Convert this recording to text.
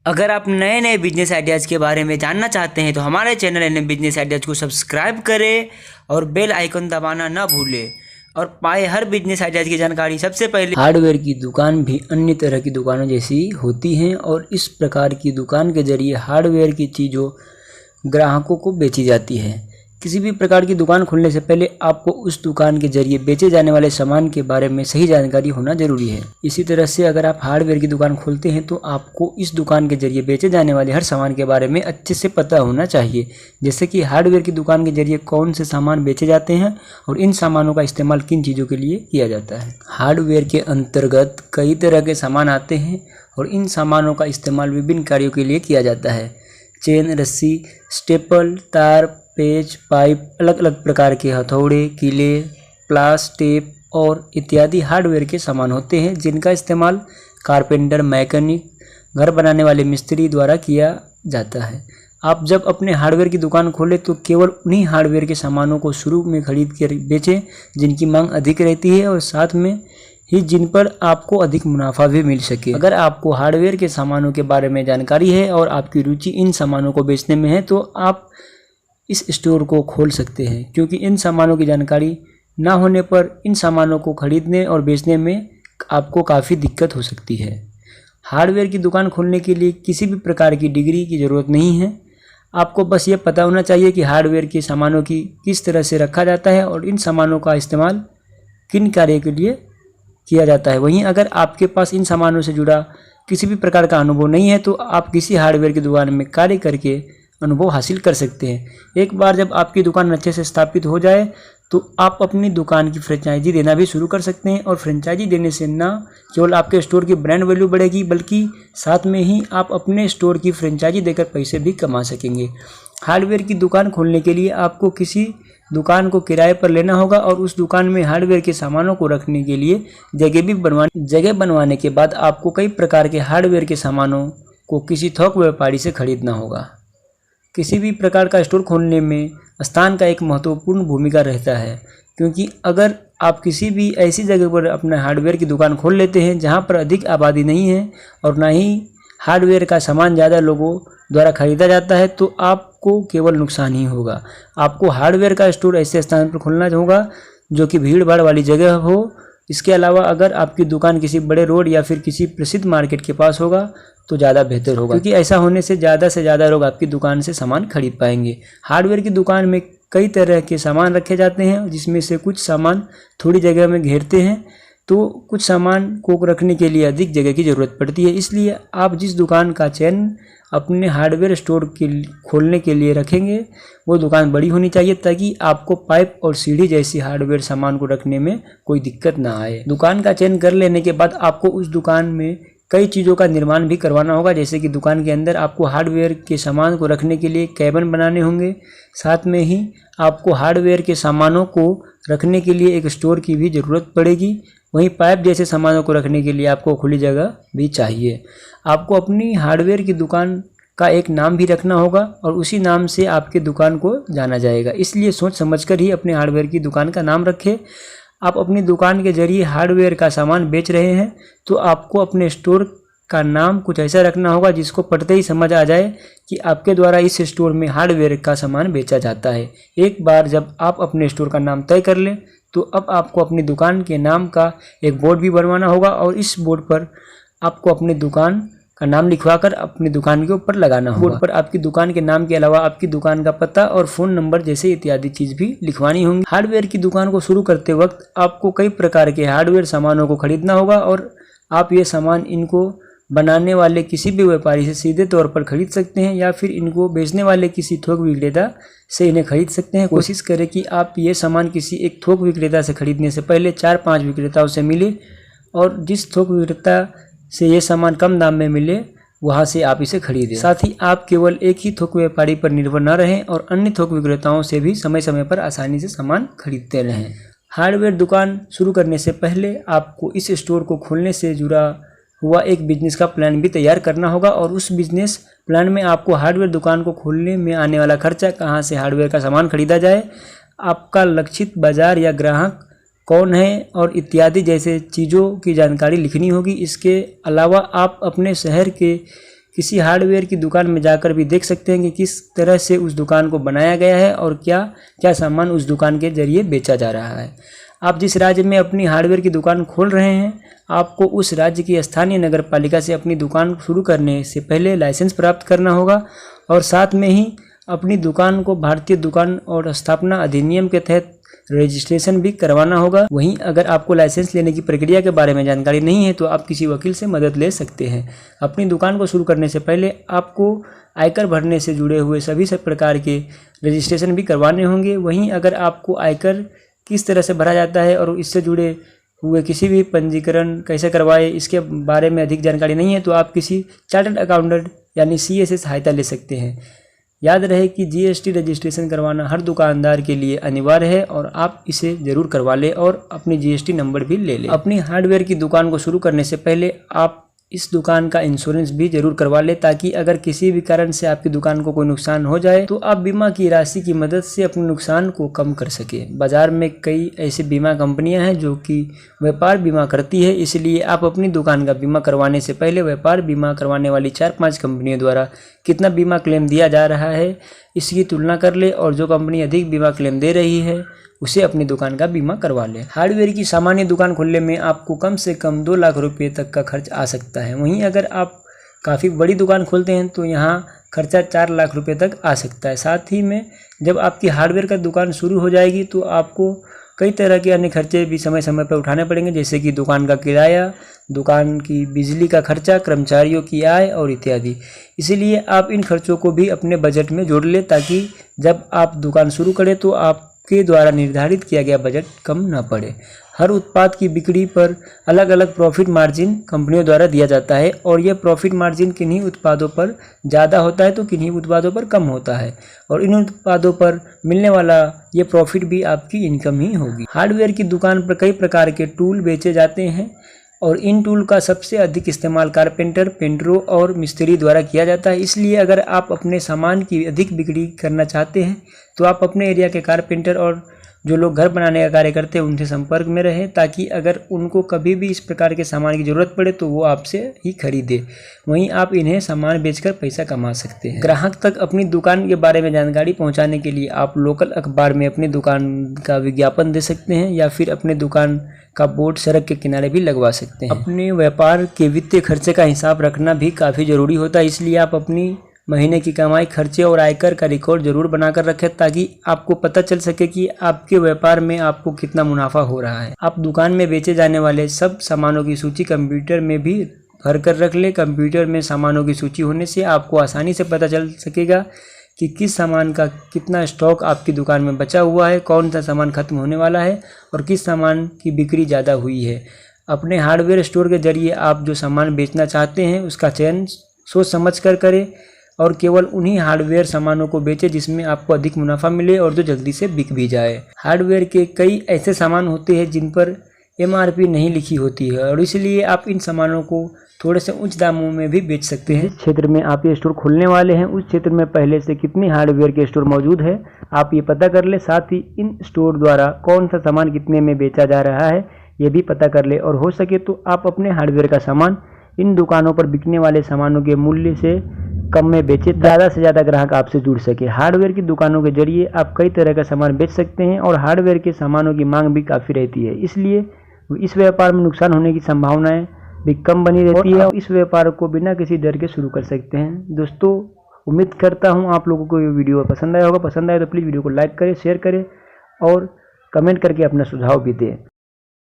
अगर आप नए नए बिजनेस आइडियाज़ के बारे में जानना चाहते हैं तो हमारे चैनल एन बिजनेस आइडियाज़ को सब्सक्राइब करें और बेल आइकन दबाना ना भूलें और पाए हर बिजनेस आइडियाज़ की जानकारी सबसे पहले। हार्डवेयर की दुकान भी अन्य तरह की दुकानों जैसी होती हैं और इस प्रकार की दुकान के जरिए हार्डवेयर की चीज़ों ग्राहकों को बेची जाती है। किसी भी प्रकार की दुकान खोलने से पहले आपको उस दुकान के जरिए बेचे जाने वाले सामान के बारे में सही जानकारी होना जरूरी है। इसी तरह से अगर आप हार्डवेयर की दुकान खोलते हैं तो आपको इस दुकान के जरिए बेचे जाने वाले हर सामान के बारे में अच्छे से पता होना चाहिए, जैसे कि हार्डवेयर की दुकान के जरिए कौन से सामान बेचे जाते हैं और इन सामानों का इस्तेमाल किन चीज़ों के लिए किया जाता है। हार्डवेयर के अंतर्गत कई तरह के सामान आते हैं और इन सामानों का इस्तेमाल विभिन्न कार्यों के लिए किया जाता है। चेन, रस्सी, स्टेपल, तार, पेच, पाइप, अलग अलग प्रकार के हथौड़े, कीले, प्लास, टेप और इत्यादि हार्डवेयर के सामान होते हैं जिनका इस्तेमाल कारपेंटर, मैकेनिक, घर बनाने वाले मिस्त्री द्वारा किया जाता है। आप जब अपने हार्डवेयर की दुकान खोलें तो केवल उन्हीं हार्डवेयर के सामानों को शुरू में खरीद कर बेचें जिनकी मांग अधिक रहती है और साथ में ही जिन पर आपको अधिक मुनाफा भी मिल सके। अगर आपको हार्डवेयर के सामानों के बारे में जानकारी है और आपकी रुचि इन सामानों को बेचने में है तो आप इस स्टोर को खोल सकते हैं, क्योंकि इन सामानों की जानकारी ना होने पर इन सामानों को खरीदने और बेचने में आपको काफ़ी दिक्कत हो सकती है। हार्डवेयर की दुकान खोलने के लिए किसी भी प्रकार की डिग्री की ज़रूरत नहीं है। आपको बस ये पता होना चाहिए कि हार्डवेयर के सामानों की किस तरह से रखा जाता है और इन सामानों का इस्तेमाल किन कार्य के लिए किया जाता है। वहीं अगर आपके पास इन सामानों से जुड़ा किसी भी प्रकार का अनुभव नहीं है तो आप किसी हार्डवेयर की दुकान में कार्य करके अनुभव हासिल कर सकते हैं। एक बार जब आपकी दुकान अच्छे से स्थापित हो जाए तो आप अपनी दुकान की फ्रेंचाइजी देना भी शुरू कर सकते हैं और फ्रेंचाइजी देने से न केवल आपके स्टोर की ब्रांड वैल्यू बढ़ेगी बल्कि साथ में ही आप अपने स्टोर की फ्रेंचाइजी देकर पैसे भी कमा सकेंगे। हार्डवेयर की दुकान खोलने के लिए आपको किसी दुकान को किराए पर लेना होगा और उस दुकान में हार्डवेयर के सामानों को रखने के लिए जगह बनवाने के बाद आपको कई प्रकार के हार्डवेयर के सामानों को किसी थोक व्यापारी से खरीदना होगा। किसी भी प्रकार का स्टोर खोलने में स्थान का एक महत्वपूर्ण भूमिका रहता है, क्योंकि अगर आप किसी भी ऐसी जगह पर अपना हार्डवेयर की दुकान खोल लेते हैं जहां पर अधिक आबादी नहीं है और ना ही हार्डवेयर का सामान ज़्यादा लोगों द्वारा खरीदा जाता है तो आपको केवल नुकसान ही होगा। आपको हार्डवेयर का स्टोर ऐसे स्थान पर खोलना होगा जो कि भीड़ भाड़ वाली जगह हो। इसके अलावा अगर आपकी दुकान किसी बड़े रोड या फिर किसी प्रसिद्ध मार्केट के पास होगा तो ज़्यादा बेहतर होगा, क्योंकि ऐसा होने से ज़्यादा लोग आपकी दुकान से सामान खरीद पाएंगे। हार्डवेयर की दुकान में कई तरह के सामान रखे जाते हैं जिसमें से कुछ सामान थोड़ी जगह में घेरते हैं तो कुछ सामान को रखने के लिए अधिक जगह की ज़रूरत पड़ती है। इसलिए आप जिस दुकान का चयन अपने हार्डवेयर स्टोर के खोलने के लिए रखेंगे वो दुकान बड़ी होनी चाहिए ताकि आपको पाइप और सीढ़ी जैसी हार्डवेयर सामान को रखने में कोई दिक्कत ना आए। दुकान का चयन कर लेने के बाद आपको उस दुकान में कई चीज़ों का निर्माण भी करवाना होगा, जैसे कि दुकान के अंदर आपको हार्डवेयर के सामान को रखने के लिए कैबिन बनाने होंगे। साथ में ही आपको हार्डवेयर के सामानों को रखने के लिए एक स्टोर की भी ज़रूरत पड़ेगी। वहीं पाइप जैसे सामानों को रखने के लिए आपको खुली जगह भी चाहिए। आपको अपनी हार्डवेयर की दुकान का एक नाम भी रखना होगा और उसी नाम से आपकी दुकान को जाना जाएगा, इसलिए सोच समझकर ही अपने हार्डवेयर की दुकान का नाम रखें। आप अपनी दुकान के जरिए हार्डवेयर का सामान बेच रहे हैं तो आपको अपने स्टोर का नाम कुछ ऐसा रखना होगा जिसको पढ़ते ही समझ आ जाए कि आपके द्वारा इस स्टोर में हार्डवेयर का सामान बेचा जाता है। एक बार जब आप अपने स्टोर का नाम तय कर लें तो अब आपको अपनी दुकान के नाम का एक बोर्ड भी बनवाना होगा और इस बोर्ड पर आपको अपनी दुकान का नाम लिखवाकर अपनी दुकान के ऊपर लगाना होगा। बोर्ड पर आपकी दुकान के नाम के अलावा आपकी दुकान का पता और फ़ोन नंबर जैसे इत्यादि चीज़ भी लिखवानी होंगी। हार्डवेयर की दुकान को शुरू करते वक्त आपको कई प्रकार के हार्डवेयर सामानों को खरीदना होगा और आप ये सामान इनको बनाने वाले किसी भी व्यापारी से सीधे तौर पर खरीद सकते हैं या फिर इनको बेचने वाले किसी थोक विक्रेता से इन्हें खरीद सकते हैं। कोशिश करें कि आप ये सामान किसी एक थोक विक्रेता से खरीदने से पहले 4-5 विक्रेताओं से मिले और जिस थोक विक्रेता से ये सामान कम दाम में मिले वहाँ से आप इसे खरीदें। साथ ही आप केवल एक ही थोक व्यापारी पर निर्भर न रहें और अन्य थोक विक्रेताओं से भी समय समय पर आसानी से सामान खरीदते रहें। हार्डवेयर दुकान शुरू करने से पहले आपको इस स्टोर को खोलने से जुड़ा हुआ एक बिजनेस का प्लान भी तैयार करना होगा और उस बिजनेस प्लान में आपको हार्डवेयर दुकान को खोलने में आने वाला खर्चा, कहाँ से हार्डवेयर का सामान खरीदा जाए, आपका लक्षित बाजार या ग्राहक कौन है और इत्यादि जैसे चीज़ों की जानकारी लिखनी होगी। इसके अलावा आप अपने शहर के किसी हार्डवेयर की दुकान में जाकर भी देख सकते हैं कि किस तरह से उस दुकान को बनाया गया है और क्या क्या सामान उस दुकान के जरिए बेचा जा रहा है। आप जिस राज्य में अपनी हार्डवेयर की दुकान खोल रहे हैं, आपको उस राज्य की स्थानीय नगर पालिका से अपनी दुकान शुरू करने से पहले लाइसेंस प्राप्त करना होगा और साथ में ही अपनी दुकान को भारतीय दुकान और स्थापना अधिनियम के तहत रजिस्ट्रेशन भी करवाना होगा। वहीं अगर आपको लाइसेंस लेने की प्रक्रिया के बारे में जानकारी नहीं है तो आप किसी वकील से मदद ले सकते हैं। अपनी दुकान को शुरू करने से पहले आपको आयकर भरने से जुड़े हुए सभी प्रकार के रजिस्ट्रेशन भी करवाने होंगे। वहीं अगर आपको आयकर किस तरह से भरा जाता है और इससे जुड़े हुए किसी भी पंजीकरण कैसे करवाए इसके बारे में अधिक जानकारी नहीं है तो आप किसी चार्टर्ड अकाउंटेंट यानी CA से सहायता ले सकते हैं। याद रहे कि GST रजिस्ट्रेशन करवाना हर दुकानदार के लिए अनिवार्य है और आप इसे ज़रूर करवा लें और अपनी GST नंबर भी ले लें। अपनी हार्डवेयर की दुकान को शुरू करने से पहले आप इस दुकान का इंश्योरेंस भी जरूर करवा लें ताकि अगर किसी भी कारण से आपकी दुकान को कोई नुकसान हो जाए तो आप बीमा की राशि की मदद से अपने नुकसान को कम कर सके। बाजार में कई ऐसी बीमा कंपनियां हैं जो कि व्यापार बीमा करती है, इसलिए आप अपनी दुकान का बीमा करवाने से पहले व्यापार बीमा करवाने वाली 4-5 कंपनियों द्वारा कितना बीमा क्लेम दिया जा रहा है इसकी तुलना कर ले और जो कंपनी अधिक बीमा क्लेम दे रही है उसे अपनी दुकान का बीमा करवा लें। हार्डवेयर की सामान्य दुकान खोलने में आपको कम से कम 2 लाख रुपये तक का खर्च आ सकता है। वहीं अगर आप काफ़ी बड़ी दुकान खोलते हैं तो यहाँ खर्चा 4 लाख रुपये तक आ सकता है। साथ ही में जब आपकी हार्डवेयर का दुकान शुरू हो जाएगी तो आपको कई तरह के अन्य खर्चे भी समय समय पर उठाने पड़ेंगे, जैसे कि दुकान का किराया, दुकान की बिजली का खर्चा, कर्मचारियों की आय और इत्यादि। इसीलिए आप इन खर्चों को भी अपने बजट में जोड़ लें ताकि जब आप दुकान शुरू करें तो आपके द्वारा निर्धारित किया गया बजट कम न पड़े। हर उत्पाद की बिक्री पर अलग अलग प्रॉफिट मार्जिन कंपनियों द्वारा दिया जाता है और यह प्रॉफिट मार्जिन किन्हीं उत्पादों पर ज़्यादा होता है तो किन्हीं उत्पादों पर कम होता है और इन उत्पादों पर मिलने वाला ये प्रॉफिट भी आपकी इनकम ही होगी। हार्डवेयर की दुकान पर कई प्रकार के टूल बेचे जाते हैं और इन टूल का सबसे अधिक इस्तेमाल कारपेंटर, पेंटरों और मिस्त्री द्वारा किया जाता है। इसलिए अगर आप अपने सामान की अधिक बिक्री करना चाहते हैं तो आप अपने एरिया के कारपेंटर और जो लोग घर बनाने का कार्य करते हैं उनसे संपर्क में रहें ताकि अगर उनको कभी भी इस प्रकार के सामान की ज़रूरत पड़े तो वो आपसे ही खरीदे। वहीं आप इन्हें सामान बेचकर पैसा कमा सकते हैं। ग्राहक तक अपनी दुकान के बारे में जानकारी पहुंचाने के लिए आप लोकल अखबार में अपनी दुकान का विज्ञापन दे सकते हैं या फिर अपने दुकान का बोर्ड सड़क के किनारे भी लगवा सकते हैं। अपने व्यापार के वित्तीय खर्चे का हिसाब रखना भी काफ़ी ज़रूरी होता है, इसलिए आप अपनी महीने की कमाई, खर्चे और आयकर का रिकॉर्ड जरूर बनाकर रखें ताकि आपको पता चल सके कि आपके व्यापार में आपको कितना मुनाफा हो रहा है। आप दुकान में बेचे जाने वाले सब सामानों की सूची कंप्यूटर में भी भर कर रख लें। कंप्यूटर में सामानों की सूची होने से आपको आसानी से पता चल सकेगा कि किस सामान का कितना स्टॉक आपकी दुकान में बचा हुआ है, कौन सा सामान खत्म होने वाला है और किस सामान की बिक्री ज़्यादा हुई है। अपने हार्डवेयर स्टोर के जरिए आप जो सामान बेचना चाहते हैं उसका चयन सोच समझ कर करें और केवल उन्हीं हार्डवेयर सामानों को बेचें जिसमें आपको अधिक मुनाफा मिले और जो जल्दी से बिक भी जाए। हार्डवेयर के कई ऐसे सामान होते हैं जिन पर MRP नहीं लिखी होती है और इसलिए आप इन सामानों को थोड़े से उच्च दामों में भी बेच सकते हैं। जिस क्षेत्र में आप ये स्टोर खोलने वाले हैं उस क्षेत्र में पहले से कितने हार्डवेयर के स्टोर मौजूद है आप ये पता कर ले। साथ ही इन स्टोर द्वारा कौन सा सामान कितने में बेचा जा रहा है ये भी पता कर ले और हो सके तो आप अपने हार्डवेयर का सामान इन दुकानों पर बिकने वाले सामानों के मूल्य से कम में बेचे, ज़्यादा से ज़्यादा ग्राहक आपसे जुड़ सके। हार्डवेयर की दुकानों के जरिए आप कई तरह का सामान बेच सकते हैं और हार्डवेयर के सामानों की मांग भी काफ़ी रहती है, इसलिए इस व्यापार में नुकसान होने की संभावनाएं भी कम बनी रहती है और इस व्यापार को बिना किसी डर के शुरू कर सकते हैं। दोस्तों, उम्मीद करता हूँ आप लोगों को ये वीडियो पसंद आया होगा। पसंद आए तो प्लीज़ वीडियो को लाइक करें, शेयर करें और कमेंट करके अपना सुझाव भी दें।